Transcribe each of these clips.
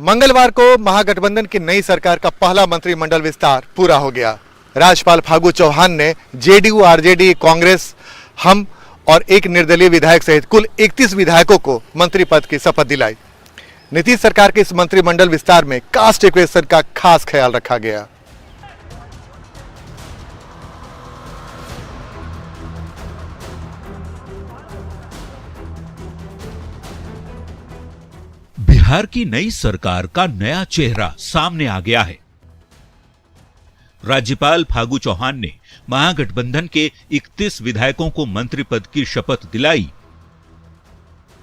मंगलवार को महागठबंधन की नई सरकार का पहला मंत्रिमंडल विस्तार पूरा हो गया। राज्यपाल फागू चौहान ने जेडीयू, आरजेडी, कांग्रेस, हम और एक निर्दलीय विधायक सहित कुल 31 विधायकों को मंत्री पद की शपथ दिलाई। नीतीश सरकार के इस मंत्रिमंडल विस्तार में कास्ट इक्वेशन का खास ख्याल रखा गया। बिहार की नई सरकार का नया चेहरा सामने आ गया है। राज्यपाल फागू चौहान ने महागठबंधन के 31 विधायकों को मंत्री पद की शपथ दिलाई।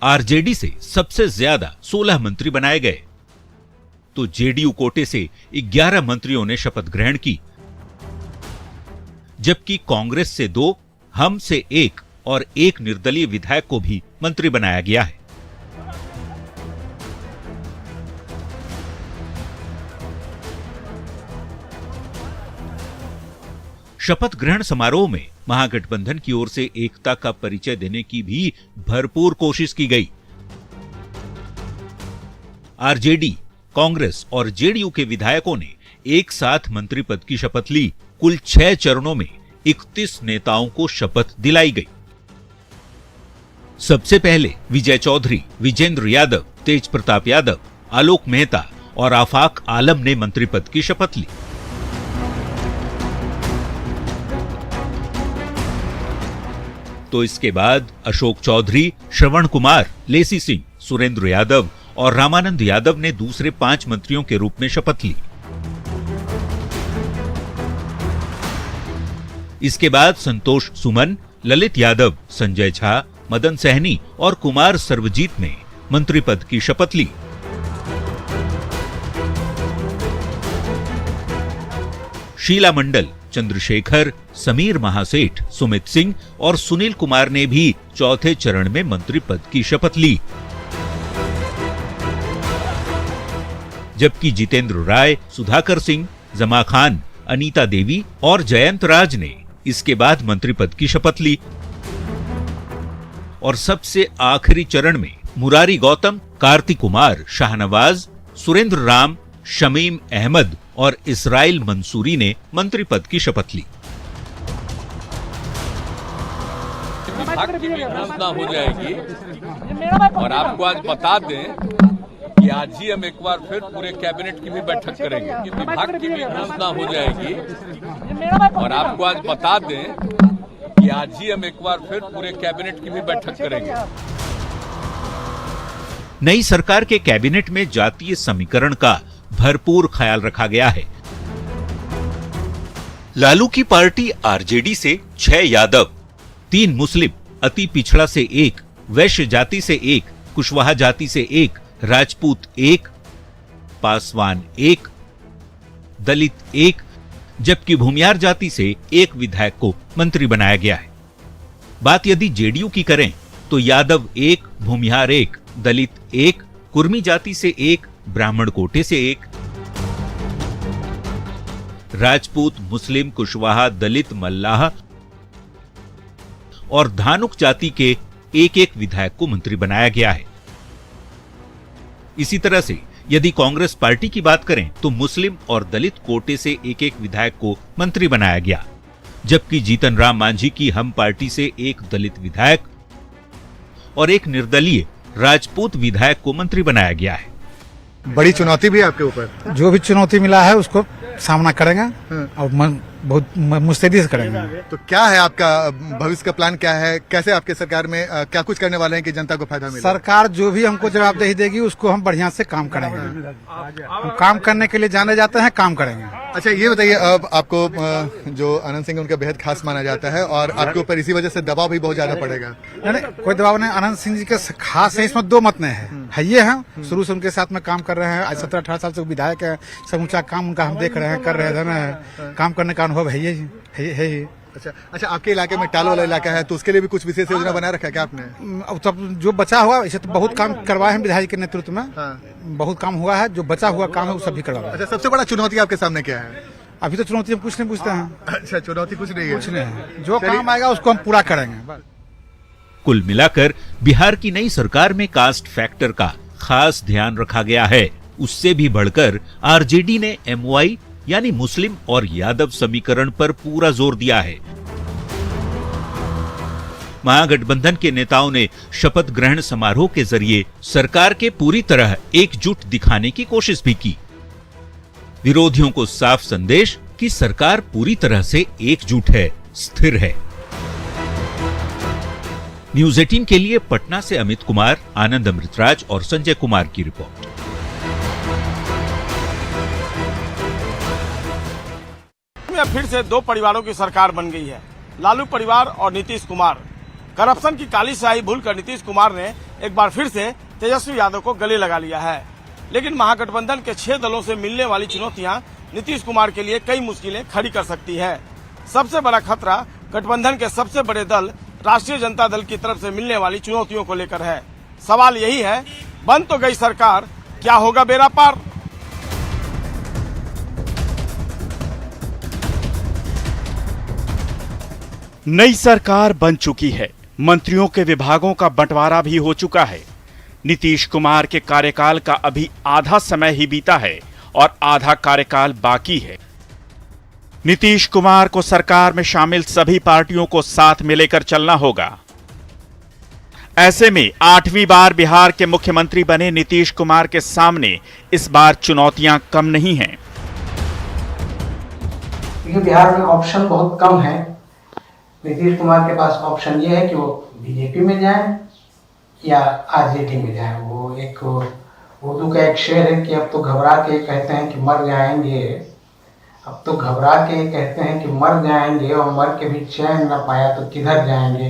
आरजेडी से सबसे ज्यादा 16 मंत्री बनाए गए, तो जेडीयू कोटे से 11 मंत्रियों ने शपथ ग्रहण की, जबकि कांग्रेस से 2, हम से 1 और एक निर्दलीय विधायक को भी मंत्री बनाया गया है। शपथ ग्रहण समारोह में महागठबंधन की ओर से एकता का परिचय देने की भी भरपूर कोशिश की गई। आरजेडी, कांग्रेस और जेडीयू के विधायकों ने एक साथ मंत्री पद की शपथ ली। कुल 6 चरणों में 31 नेताओं को शपथ दिलाई गई। सबसे पहले विजय चौधरी, विजेंद्र यादव, तेज प्रताप यादव, आलोक मेहता और आफाक आलम ने मंत्री पद की शपथ ली। तो इसके बाद अशोक चौधरी, श्रवण कुमार, लेसी सिंह, सुरेंद्र यादव और रामानंद यादव ने दूसरे 5 मंत्रियों के रूप में शपथ ली। इसके बाद संतोष सुमन, ललित यादव, संजय झा, मदन सहनी और कुमार सर्वजीत ने मंत्री पद की शपथ ली। शीला मंडल, चंद्रशेखर, समीर महासेठ, सुमित सिंह और सुनील कुमार ने भी चौथे चरण में मंत्री पद की शपथ ली, जबकि जितेंद्र राय, सुधाकर सिंह, जमा खान, अनीता देवी और जयंत राज ने इसके बाद मंत्री पद की शपथ ली। और सबसे आखिरी चरण में मुरारी गौतम, कार्तिक कुमार, शाहनवाज, सुरेंद्र राम, शमीम अहमद और इसराइल मंसूरी ने मंत्री पद की शपथ ली। विभाग की भी घोषणा हो जाएगी और आपको आज बता दें कि आज ही हम एक बार फिर पूरे कैबिनेट की भी बैठक करेंगे। विभाग की भी घोषणा हो जाएगी और आपको आज बता दें कि आज ही हम एक बार फिर पूरे कैबिनेट की भी बैठक करेंगे। नई सरकार के कैबिनेट में जातीय समीकरण का भरपूर ख्याल रखा गया है। लालू की पार्टी आरजेडी से 6 यादव, 3 मुस्लिम, अति पिछड़ा से 1, वैश्य जाति से 1, कुशवाहा जाति से 1, राजपूत 1, पासवान 1, दलित 1, जबकि भूमियार जाति से 1 विधायक को मंत्री बनाया गया है। बात यदि जेडीयू की करें तो यादव 1, भूमियार 1, दलित 1, कुर्मी जाति से 1, ब्राह्मण कोटे से 1, राजपूत, मुस्लिम, कुशवाहा, दलित, मल्लाह और धानुक जाति के 1-1 विधायक को मंत्री बनाया गया है। इसी तरह से यदि कांग्रेस पार्टी की बात करें तो मुस्लिम और दलित कोटे से 1-1 विधायक को मंत्री बनाया गया, जबकि जीतन राम मांझी की हम पार्टी से 1 दलित विधायक और 1 निर्दलीय राजपूत विधायक को मंत्री बनाया गया है। बड़ी चुनौती भी है आपके ऊपर। जो भी चुनौती मिला है उसको सामना करेंगे और बहुत मुस्तैदी से करेंगे। तो क्या है आपका भविष्य का प्लान, क्या है, कैसे आपके सरकार में क्या कुछ करने वाले हैं कि जनता को फायदा मिले? सरकार जो भी हमको जवाबदेही देगी उसको हम बढ़िया से काम करेंगे। हम काम करने के लिए जाने जाते हैं, काम करेंगे। अच्छा ये बताइए, अब आपको जो अनंत सिंह उनका बेहद खास माना जाता है और आपके ऊपर इसी वजह से दबाव भी बहुत ज्यादा पड़ेगा। कोई दबाव नहीं, अनंत सिंह जी के खास है, इसमें 2 मत नहीं है। ये हैं शुरू से उनके साथ में काम कर रहे हैं, आज 17-18 साल से विधायक है, समूचा काम उनका हम देख रहे हैं, कर रहे हैं, काम करने का अनुभव है ही। अच्छा आपके इलाके में टाल वाला इलाका है तो उसके लिए भी कुछ विशेष योजना बना रखा है क्या आपने? तब जो बचा हुआ इसे तो बहुत काम करवाए हैं विधायक के नेतृत्व में। बहुत काम हुआ है, जो बचा हुआ काम है वो सब भी करवाया। अच्छा सबसे बड़ा चुनौती आपके सामने क्या है? अभी तो चुनौती हम कुछ नहीं पूछते हैं। अच्छा चुनौती कुछ नहीं है? कुछ नहीं है, जो काम आएगा उसको हम पूरा करेंगे। कुल मिलाकर बिहार की नई सरकार में कास्ट फैक्टर का खास ध्यान रखा गया है। उससे भी बढ़कर आरजेडी ने एमवाई यानी मुस्लिम और यादव समीकरण पर पूरा जोर दिया है। महागठबंधन के नेताओं ने शपथ ग्रहण समारोह के जरिए सरकार के पूरी तरह एकजुट दिखाने की कोशिश भी की। विरोधियों को साफ संदेश कि सरकार पूरी तरह से एकजुट है, स्थिर है। न्यूज 18 के लिए पटना से अमित कुमार, आनंद अमृतराज और संजय कुमार की रिपोर्ट। में फिर से दो परिवारों की सरकार बन गई है, लालू परिवार और नीतीश कुमार। करप्शन की काली स्याही भूलकर नीतीश कुमार ने एक बार फिर से तेजस्वी यादव को गले लगा लिया है। लेकिन महागठबंधन के 6 दलों से मिलने वाली चुनौतियां नीतीश कुमार के लिए कई मुश्किलें खड़ी कर सकती है। सबसे बड़ा खतरा गठबंधन के सबसे बड़े दल राष्ट्रीय जनता दल की तरफ से मिलने वाली चुनौतियों को लेकर है। सवाल यही है, बन तो गई सरकार, क्या होगा बेड़ा पार? नई सरकार बन चुकी है, मंत्रियों के विभागों का बंटवारा भी हो चुका है। नीतीश कुमार के कार्यकाल का अभी आधा समय ही बीता है और आधा कार्यकाल बाकी है। नीतीश कुमार को सरकार में शामिल सभी पार्टियों को साथ में लेकर चलना होगा। ऐसे में 8वीं बार बिहार के मुख्यमंत्री बने नीतीश कुमार के सामने इस बार चुनौतियां कम नहीं हैं। बिहार में ऑप्शन बहुत कम है। नीतीश कुमार के पास ऑप्शन ये है कि वो बीजेपी में जाए या आरजेडी में जाए। वो एक उर्दू का एक शेर है कि अब तो घबरा के कहते हैं कि मर जाएंगे, अब तो घबरा के कहते हैं कि मर जाएंगे और मर के भी चैन न पाया तो किधर जाएंगे।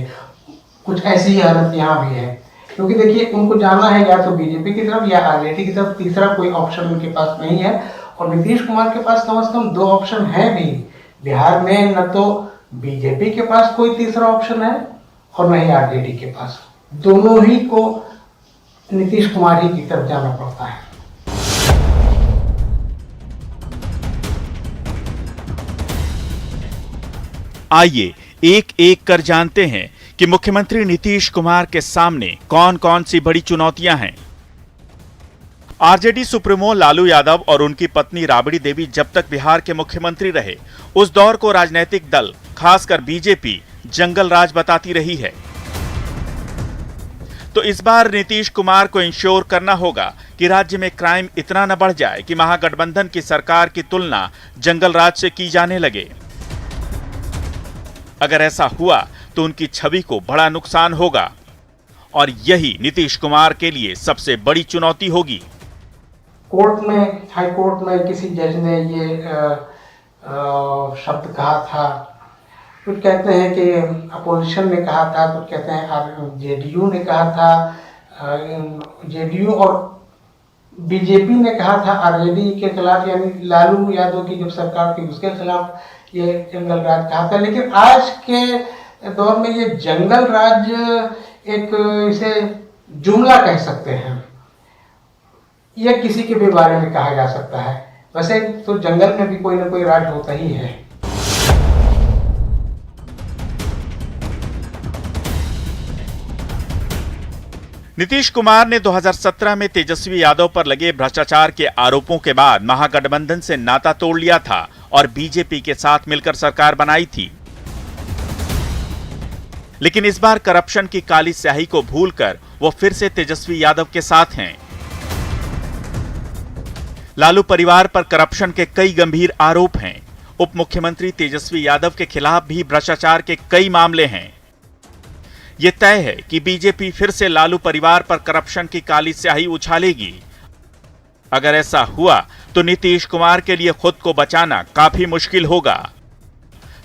कुछ ऐसी ही हालत यहाँ भी है, क्योंकि देखिए उनको जाना है या तो बीजेपी की तरफ या आरजेडी की तरफ, तीसरा कोई ऑप्शन उनके पास नहीं है। और नीतीश कुमार के पास कम से कम 2 ऑप्शन है भी बिहार में, न तो बीजेपी के पास कोई तीसरा ऑप्शन है और नहीं आरजेडी के पास। दोनों ही को नीतीश कुमार ही की तरफ जाना पड़ता है। आइए एक एक कर जानते हैं कि मुख्यमंत्री नीतीश कुमार के सामने कौन कौन सी बड़ी चुनौतियां हैं। आरजेडी सुप्रीमो लालू यादव और उनकी पत्नी राबड़ी देवी जब तक बिहार के मुख्यमंत्री रहे, उस दौर को राजनीतिक दल, खासकर बीजेपी, जंगल राज बताती रही है। तो इस बार नीतीश कुमार को इंश्योर करना होगा कि राज्य में क्राइम इतना न बढ़ जाए कि महागठबंधन की सरकार की तुलना जंगल राज से की जाने लगे। अगर ऐसा हुआ तो उनकी छवि को बड़ा नुकसान होगा और यही नीतीश कुमार के लिए सबसे बड़ी चुनौती होगी। कोर्ट में, हाई कोर्ट में किसी जज ने ये शब्द कहा था, कुछ कहते हैं कि अपोजिशन ने कहा था, कुछ कहते हैं जेडीयू ने कहा था, जेडीयू और बीजेपी ने कहा था आरजेडी के खिलाफ, यानी लालू यादव की जब सरकार थी उसके खिलाफ ये जंगल राज कहा था। लेकिन आज के दौर में ये जंगल राज एक इसे जुमला कह सकते हैं, यह किसी के भी बारे में कहा जा सकता है। वैसे तो जंगल में भी कोई ना कोई राज होता ही है। नीतीश कुमार ने 2017 में तेजस्वी यादव पर लगे भ्रष्टाचार के आरोपों के बाद महागठबंधन से नाता तोड़ लिया था और बीजेपी के साथ मिलकर सरकार बनाई थी। लेकिन इस बार करप्शन की काली स्याही को भूलकर वो फिर से तेजस्वी यादव के साथ हैं। लालू परिवार पर करप्शन के कई गंभीर आरोप हैं। उप मुख्यमंत्री तेजस्वी यादव के खिलाफ भी भ्रष्टाचार के कई मामले हैं। यह तय है कि बीजेपी फिर से लालू परिवार पर करप्शन की काली स्याही उछालेगी। अगर ऐसा हुआ तो नीतीश कुमार के लिए खुद को बचाना काफी मुश्किल होगा।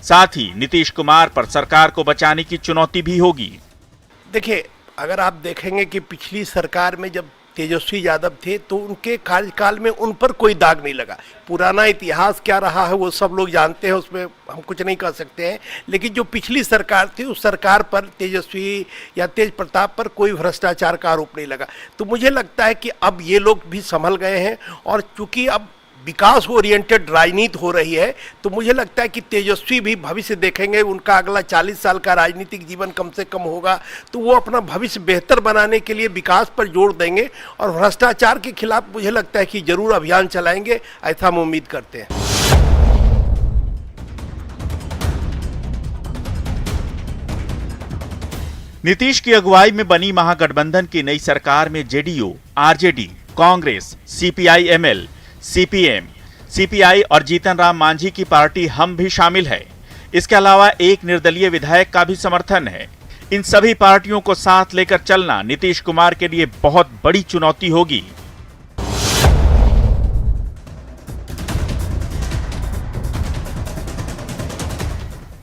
साथ ही नीतीश कुमार पर सरकार को बचाने की चुनौती भी होगी। देखिए, अगर आप देखेंगे कि पिछली सरकार में जब तेजस्वी यादव थे तो उनके कार्यकाल में उन पर कोई दाग नहीं लगा। पुराना इतिहास क्या रहा है वो सब लोग जानते हैं, उसमें हम कुछ नहीं कर सकते हैं। लेकिन जो पिछली सरकार थी उस सरकार पर तेजस्वी या तेज प्रताप पर कोई भ्रष्टाचार का आरोप नहीं लगा। तो मुझे लगता है कि अब ये लोग भी संभल गए हैं और चूंकि अब विकास ओरिएंटेड राजनीति हो रही है, तो मुझे लगता है कि तेजस्वी भी भविष्य देखेंगे, उनका अगला 40 साल का राजनीतिक जीवन कम से कम होगा, तो वो अपना भविष्य बेहतर बनाने के लिए विकास पर जोर देंगे और भ्रष्टाचार के खिलाफ मुझे लगता है कि जरूर अभियान चलाएंगे, ऐसा हम उम्मीद करते हैं। नीतीश की अगुवाई में बनी महागठबंधन की नई सरकार में JDU, RJD, Congress, CPI-ML, CPM, CPI और जीतन राम मांझी की पार्टी हम भी शामिल है। इसके अलावा एक निर्दलीय विधायक का भी समर्थन है। इन सभी पार्टियों को साथ लेकर चलना नीतीश कुमार के लिए बहुत बड़ी चुनौती होगी।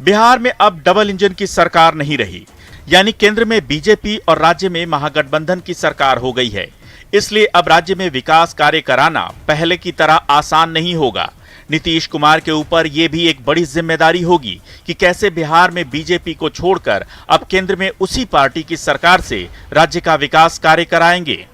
बिहार में अब डबल इंजन की सरकार नहीं रही, यानी केंद्र में बीजेपी और राज्य में महागठबंधन की सरकार हो गई है। इसलिए अब राज्य में विकास कार्य कराना पहले की तरह आसान नहीं होगा। नीतीश कुमार के ऊपर यह भी एक बड़ी जिम्मेदारी होगी कि कैसे बिहार में बीजेपी को छोड़कर अब केंद्र में उसी पार्टी की सरकार से राज्य का विकास कार्य कराएंगे।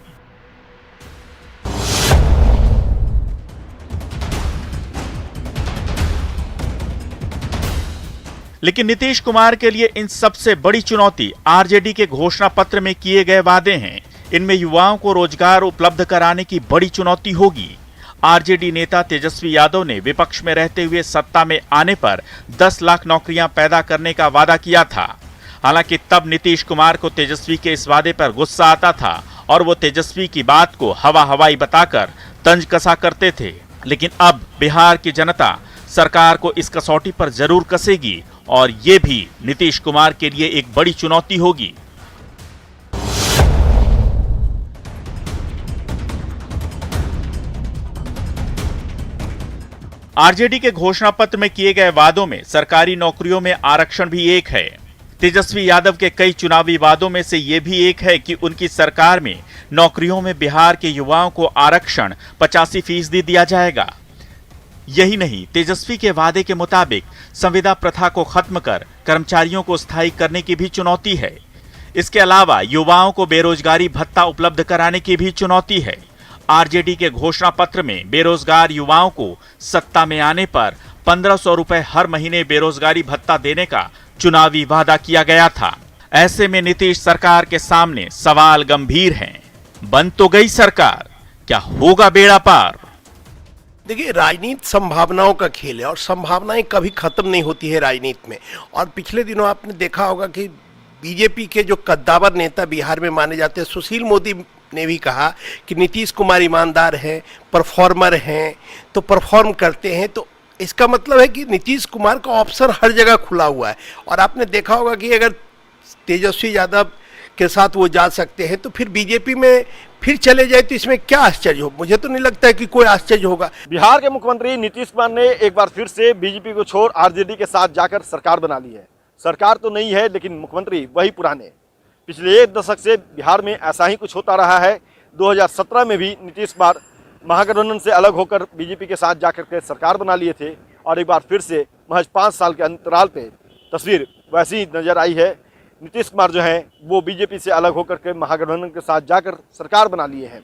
लेकिन नीतीश कुमार के लिए इन सबसे बड़ी चुनौती आरजेडी के घोषणा पत्र में किए गए वादे हैं। इनमें युवाओं को रोजगार उपलब्ध कराने की बड़ी चुनौती होगी। आरजेडी नेता तेजस्वी यादव ने विपक्ष में रहते हुए सत्ता में आने पर 10 लाख नौकरियां पैदा करने का वादा किया था। हालांकि तब नीतीश कुमार को तेजस्वी के इस वादे पर गुस्सा आता था और वो तेजस्वी की बात को हवा हवाई बताकर तंज कसा करते थे। लेकिन अब बिहार की जनता सरकार को इस कसौटी पर जरूर कसेगी और ये भी नीतीश कुमार के लिए एक बड़ी चुनौती होगी। आरजेडी के घोषणा पत्र में किए गए वादों में सरकारी नौकरियों में आरक्षण भी एक है। तेजस्वी यादव के कई चुनावी वादों में से ये भी एक है कि उनकी सरकार में नौकरियों में बिहार के युवाओं को आरक्षण 85% दिया जाएगा। यही नहीं, तेजस्वी के वादे के मुताबिक संविदा प्रथा को खत्म कर कर्मचारियों को स्थायी करने की भी चुनौती है। इसके अलावा युवाओं को बेरोजगारी भत्ता उपलब्ध कराने की भी चुनौती है। आरजेडी के घोषणा पत्र में बेरोजगार युवाओं को सत्ता में आने पर 1500 रुपए हर महीने बेरोजगारी भत्ता देने का चुनावी वादा किया गया था। ऐसे में नीतीश सरकार के सामने सवाल गंभीर हैं। बन तो गई सरकार, क्या होगा बेड़ा पार? देखिए, राजनीति संभावनाओं का खेल है और संभावनाएं कभी खत्म नहीं होती है राजनीति में। और पिछले दिनों आपने देखा होगा कि बीजेपी के जो कद्दावर नेता बिहार में माने जाते हैं, सुशील मोदी ने भी कहा कि नीतीश कुमार ईमानदार हैं, परफॉर्मर हैं, तो परफॉर्म करते हैं। तो इसका मतलब है कि नीतीश कुमार का ऑप्शन हर जगह खुला हुआ है। और आपने देखा होगा कि अगर तेजस्वी यादव के साथ वो जा सकते हैं तो फिर बीजेपी में फिर चले जाए तो इसमें क्या आश्चर्य हो? मुझे तो नहीं लगता है कि कोई आश्चर्य होगा। बिहार के मुख्यमंत्री नीतीश कुमार ने एक बार फिर से बीजेपी को छोड़ आरजेडी के साथ जाकर सरकार बना ली है। सरकार तो नहीं है लेकिन मुख्यमंत्री वही पुराने। पिछले 1 दशक से बिहार में ऐसा ही कुछ होता रहा है। 2017 में भी नीतीश कुमार महागठबंधन से अलग होकर बीजेपी के साथ जाकर के सरकार बना लिए थे और एक बार फिर से महज 5 साल के अंतराल पे तस्वीर वैसी ही नजर आई है। नीतीश कुमार जो हैं वो बीजेपी से अलग होकर के महागठबंधन के साथ जाकर सरकार बना लिए हैं।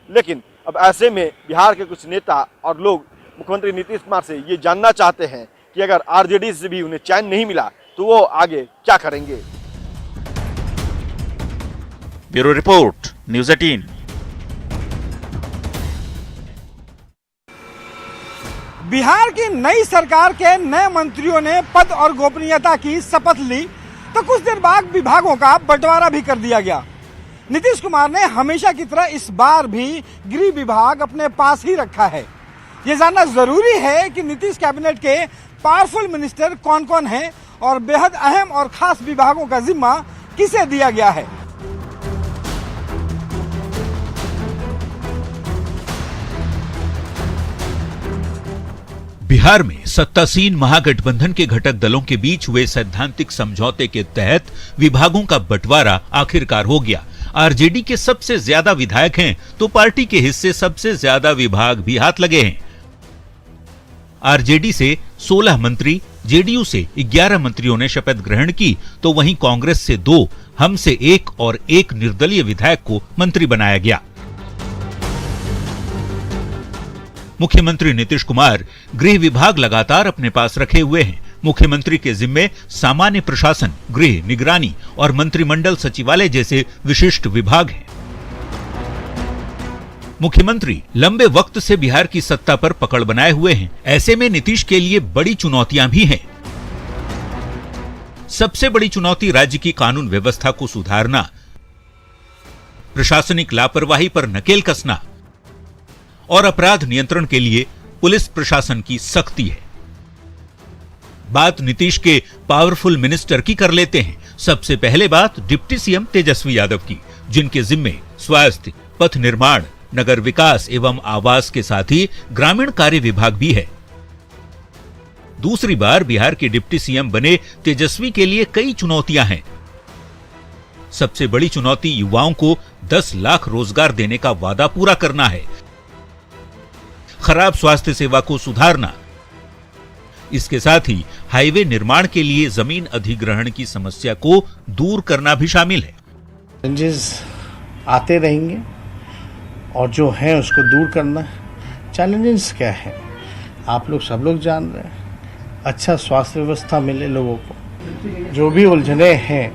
लेकिन अब ऐसे में बिहार के कुछ नेता और लोग मुख्यमंत्री नीतीश कुमार से ये जानना चाहते हैं कि अगर आरजेडी से भी उन्हें चैन नहीं मिला तो वो आगे क्या करेंगे। Bureau report, news 18। बिहार की नई सरकार के नए मंत्रियों ने पद और गोपनीयता की शपथ ली तो कुछ देर बाद विभागों का बंटवारा भी कर दिया गया। नीतीश कुमार ने हमेशा की तरह इस बार भी गृह विभाग अपने पास ही रखा है। ये जानना जरूरी है कि नीतीश कैबिनेट के पावरफुल मिनिस्टर कौन कौन हैं और बेहद अहम और खास विभागों का जिम्मा किसे दिया गया है। बिहार में सत्तासीन महागठबंधन के घटक दलों के बीच हुए सैद्धांतिक समझौते के तहत विभागों का बंटवारा आखिरकार हो गया। आरजेडी के सबसे ज्यादा विधायक हैं तो पार्टी के हिस्से सबसे ज्यादा विभाग भी हाथ लगे हैं। आरजेडी से 16 मंत्री, जेडीयू से 11 मंत्रियों ने शपथ ग्रहण की तो वहीं कांग्रेस से 2, हम से 1 और 1 निर्दलीय विधायक को मंत्री बनाया गया। मुख्यमंत्री नीतीश कुमार गृह विभाग लगातार अपने पास रखे हुए हैं। मुख्यमंत्री के जिम्मे सामान्य प्रशासन, गृह, निगरानी और मंत्रिमंडल सचिवालय जैसे विशिष्ट विभाग हैं। मुख्यमंत्री लंबे वक्त से बिहार की सत्ता पर पकड़ बनाए हुए हैं। ऐसे में नीतीश के लिए बड़ी चुनौतियां भी हैं। सबसे बड़ी चुनौती राज्य की कानून व्यवस्था को सुधारना, प्रशासनिक लापरवाही पर नकेल कसना और अपराध नियंत्रण के लिए पुलिस प्रशासन की सख्ती है। बात नीतीश के पावरफुल मिनिस्टर की कर लेते हैं। सबसे पहले बात डिप्टी सीएम तेजस्वी यादव की, जिनके जिम्मे स्वास्थ्य, पथ निर्माण, नगर विकास एवं आवास के साथ ही ग्रामीण कार्य विभाग भी है। दूसरी बार बिहार के डिप्टी सीएम बने तेजस्वी के लिए कई चुनौतियां हैं। सबसे बड़ी चुनौती युवाओं को 10 लाख रोजगार देने का वादा पूरा करना है। खराब स्वास्थ्य सेवा को सुधारना, इसके साथ ही हाईवे निर्माण के लिए जमीन अधिग्रहण की समस्या को दूर करना भी शामिल है। चैलेंजेस आते रहेंगे और जो है उसको दूर करना। चैलेंजेस क्या है आप लोग सब लोग जान रहे हैं। अच्छा स्वास्थ्य व्यवस्था मिले लोगों को, जो भी उलझने हैं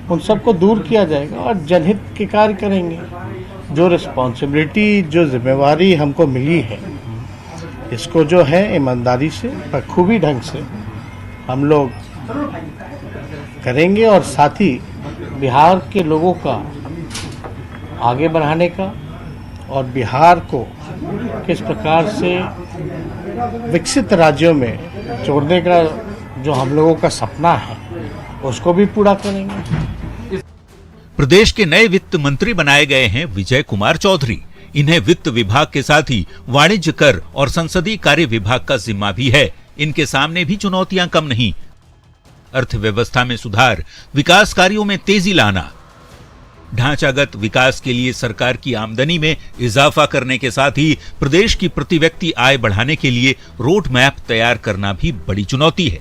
उन सबको दूर किया जाएगा और जनहित के कार्य करेंगे। जो रिस्पॉन्सिबिलिटी, जो जिम्मेवारी हमको मिली है, इसको जो है ईमानदारी से, बखूबी ढंग से हम लोग करेंगे और साथ ही बिहार के लोगों का आगे बढ़ाने का और बिहार को किस प्रकार से विकसित राज्यों में जोड़ने का जो हम लोगों का सपना है उसको भी पूरा करेंगे। प्रदेश के नए वित्त मंत्री बनाए गए हैं विजय कुमार चौधरी। इन्हें वित्त विभाग के साथ ही वाणिज्य, कर और संसदीय कार्य विभाग का जिम्मा भी है। इनके सामने भी चुनौतियां कम नहीं। अर्थव्यवस्था में सुधार, विकास कार्यों में तेजी लाना, ढांचागत विकास के लिए सरकार की आमदनी में इजाफा करने के साथ ही प्रदेश की प्रति व्यक्ति आय बढ़ाने के लिए रोड मैप तैयार करना भी बड़ी चुनौती है।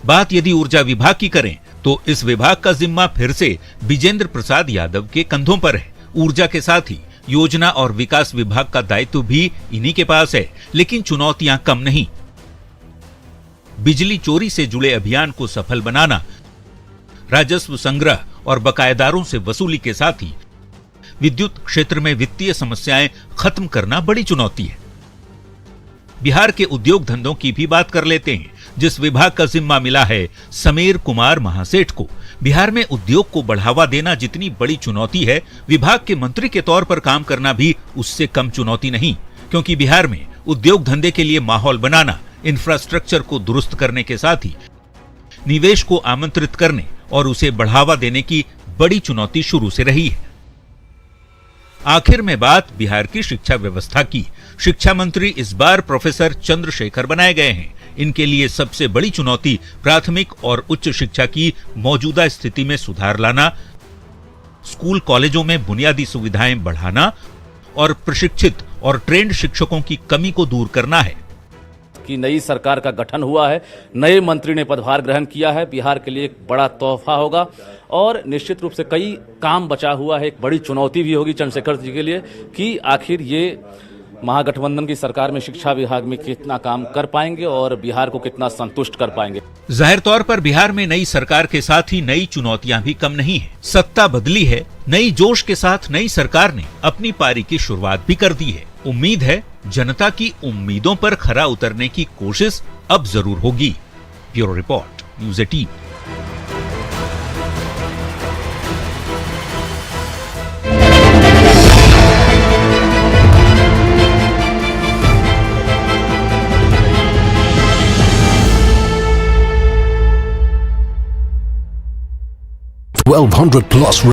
बात यदि ऊर्जा विभाग की करें तो इस विभाग का जिम्मा फिर से विजेंद्र प्रसाद यादव के कंधों पर है। ऊर्जा के साथ ही योजना और विकास विभाग का दायित्व भी इन्हीं के पास है, लेकिन चुनौतियां कम नहीं। बिजली चोरी से जुड़े अभियान को सफल बनाना, राजस्व संग्रह और बकायेदारों से वसूली के साथ ही विद्युत क्षेत्र में वित्तीय समस्याएं खत्म करना बड़ी चुनौती है। बिहार के उद्योग धंधों की भी बात कर लेते हैं, जिस विभाग का जिम्मा मिला है समीर कुमार महासेठ को। बिहार में उद्योग को बढ़ावा देना जितनी बड़ी चुनौती है, विभाग के मंत्री के तौर पर काम करना भी उससे कम चुनौती नहीं, क्योंकि बिहार में उद्योग धंधे के लिए माहौल बनाना, इंफ्रास्ट्रक्चर को दुरुस्त करने के साथ ही निवेश को आमंत्रित करने और उसे बढ़ावा देने की बड़ी चुनौती शुरू से रही है। आखिर में बात बिहार की शिक्षा व्यवस्था की। शिक्षा मंत्री इस बार प्रोफेसर चंद्रशेखर बनाए गए हैं। इनके लिए सबसे बड़ी चुनौती प्राथमिक और उच्च शिक्षा की मौजूदा स्थिति में सुधार लाना, स्कूल कॉलेजों में बुनियादी सुविधाएं बढ़ाना और प्रशिक्षित और ट्रेंड शिक्षकों की कमी को दूर करना है। कि नई सरकार का गठन हुआ है, नए मंत्री ने पदभार ग्रहण किया है, बिहार के लिए एक बड़ा तोहफा होगा और निश्चित रूप से कई काम बचा हुआ है। एक बड़ी चुनौती भी होगी चंद्रशेखर जी के लिए कि आखिर ये महागठबंधन की सरकार में शिक्षा विभाग में कितना काम कर पाएंगे और बिहार को कितना संतुष्ट कर पाएंगे। जाहिर तौर पर बिहार में नई सरकार के साथ ही नई चुनौतियां भी कम नहीं है। सत्ता बदली है, नई जोश के साथ नई सरकार ने अपनी पारी की शुरुआत भी कर दी है। उम्मीद है जनता की उम्मीदों पर खरा उतरने की कोशिश अब जरूर होगी। Bureau report, news 18। $1,200+